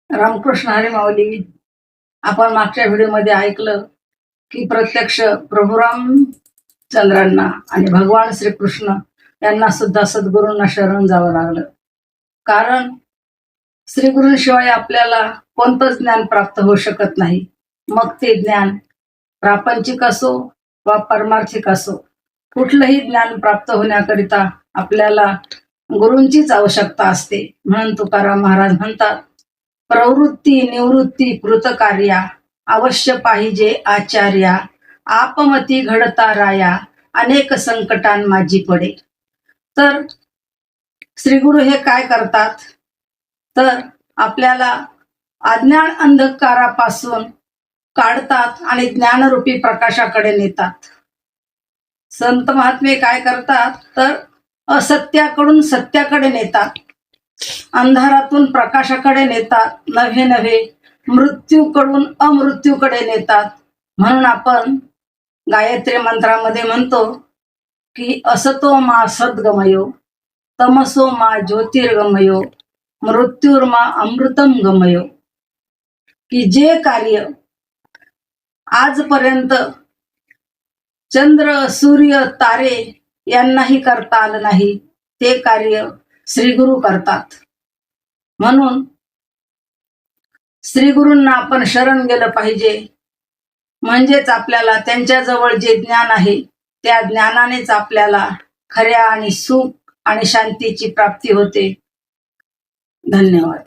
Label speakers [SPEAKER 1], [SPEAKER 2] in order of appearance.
[SPEAKER 1] रामकृष्ण हरी माऊली. आपण मागच्या व्हिडिओमध्ये ऐकलं की प्रत्यक्ष प्रभू रामचंद्रांना आणि भगवान श्रीकृष्ण यांना सुद्धा सद्गुरूंना शरण जावं लागलं. कारण श्रीगुरूंशिवाय आपल्याला कोणतंच ज्ञान प्राप्त होऊ शकत नाही. मग ते ज्ञान प्रापंचिक असो वा परमार्थिक असो, कुठलंही ज्ञान प्राप्त होण्याकरिता आपल्याला गुरूंचीच आवश्यकता असते. म्हणून तुकाराम महाराज म्हणतात, प्रवृत्ती निवृत्ती कृतकार्या, अवश्य पाहिजे आचार्या, आपमती घडता राया, अनेक संकटां माझी पडे. तर श्रीगुरु हे काय करतात, तर आपल्याला अज्ञान अंधकारापासून काढतात आणि ज्ञानरूपी प्रकाशाकडे नेतात. संत महात्मे काय करतात, तर असत्याकडून सत्याकडे नेतात, अंधारातून प्रकाशाकडे नेतात, नव्हे नव्हे मृत्यूकडून अमृत्यूकडे नेतात. म्हणून आपण गायत्री मंत्रामध्ये म्हणतो की असतो मा सद्गमयो, तमसो मा ज्योतिर्गमयो, मृत्युर्मा अमृतम गमयो. की जे कार्य आजपर्यंत चंद्र सूर्य तारे यांनाही करता आलं नाही, ते कार्य श्रीगुरु करतात. म्हणून श्रीगुरूंना आपण शरण गेलं पाहिजे. म्हणजेच आपल्याला त्यांच्याजवळ जे ज्ञान आहे त्या ज्ञानानेच आपल्याला खऱ्या आणि सुख आणि शांतीची प्राप्ती होते. धन्यवाद.